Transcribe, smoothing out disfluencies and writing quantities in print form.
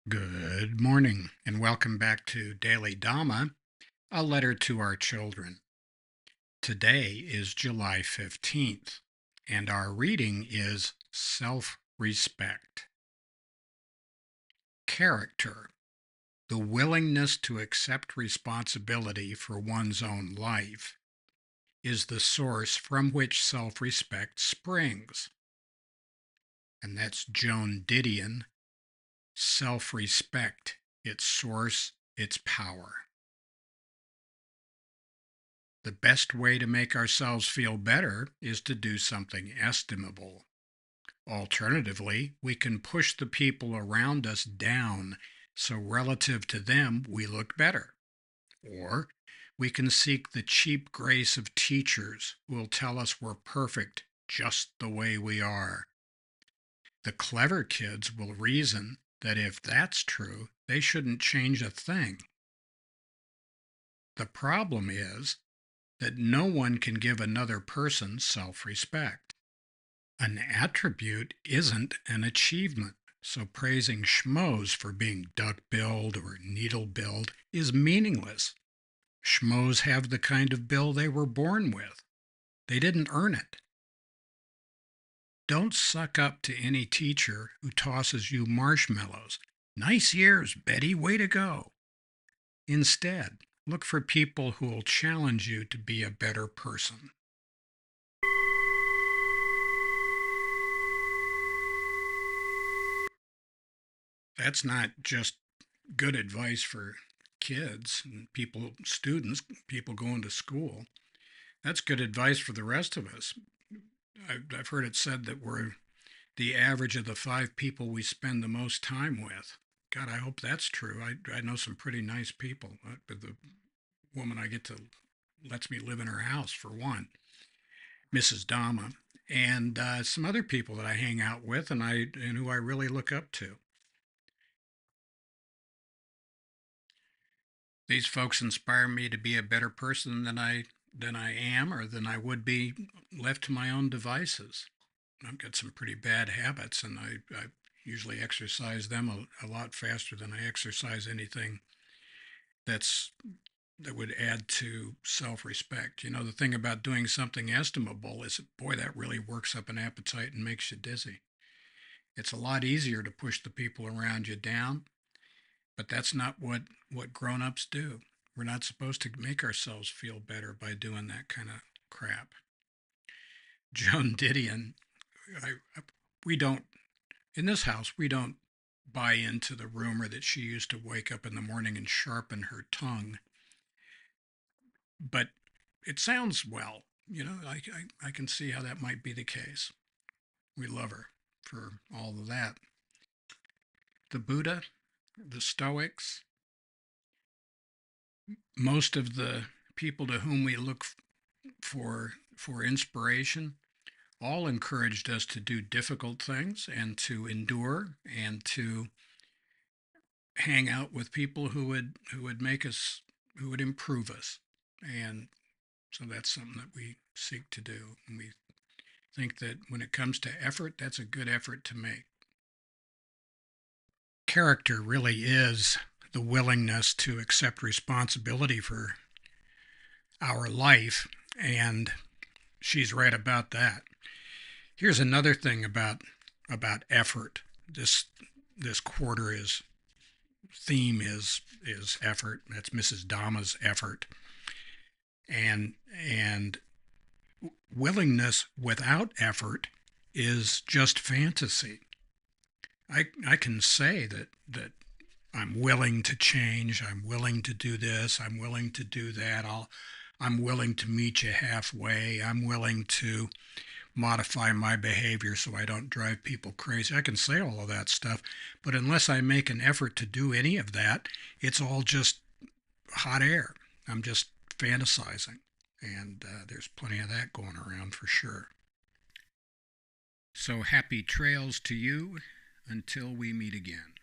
Good morning, and welcome back to Daily Dhamma, a letter to our children. Today is July 15th, and our reading is Self-Respect. Character, the willingness to accept responsibility for one's own life, is the source from which self-respect springs. And that's Joan Didion, Self-Respect, its source, its power. The best way to make ourselves feel better is to do something estimable. Alternatively, we can push the people around us down so relative to them we look better. Or we can seek the cheap grace of teachers who will tell us we're perfect just the way we are. The clever kids will reason that if that's true, they shouldn't change a thing. The problem is that no one can give another person self-respect. An attribute isn't an achievement, so praising schmoes for being duck-billed or needle-billed is meaningless. Schmoes have the kind of bill they were born with. They didn't earn it. Don't suck up to any teacher who tosses you marshmallows. Nice ears, Betty, way to go. Instead, look for people who will challenge you to be a better person. That's not just good advice for kids and people, students, people going to school. That's good advice for the rest of us. I've heard it said that we're the average of the 5 people we spend the most time with. God, I hope that's true. I know some pretty nice people. But the woman I get to lets me live in her house, for one, Mrs. Dhamma, and some other people that I hang out with and who I really look up to. These folks inspire me to be a better person than I am or than I would be left to my own devices. I've got some pretty bad habits, and I usually exercise them a lot faster than I exercise anything that's that would add to self-respect. The thing about doing something estimable is, boy, that really works up an appetite and makes you dizzy. It's a lot easier to push the people around you down, but that's not what grown-ups do. We're not supposed to make ourselves feel better by doing that kind of crap. Joan Didion, I, we don't, in this house, we don't buy into the rumor that she used to wake up in the morning and sharpen her tongue. But it sounds well. I can see how that might be the case. We love her for all of that. The Buddha, the Stoics, most of the people to whom we look for inspiration all encouraged us to do difficult things and to endure and to hang out with people who would make us who would improve us. And so that's something that we seek to do, and we think that when it comes to effort, that's a good effort to make. Character really is the willingness to accept responsibility for our life, and she's right about that. Here's another thing about effort. This quarter is theme is effort. That's Mrs. Dama's effort, and willingness without effort is just fantasy. I can say that I'm willing to change. I'm willing to do this. I'm willing to do that. I'm willing to meet you halfway. I'm willing to modify my behavior so I don't drive people crazy. I can say all of that stuff, but unless I make an effort to do any of that, it's all just hot air. I'm just fantasizing, and there's plenty of that going around for sure. So happy trails to you until we meet again.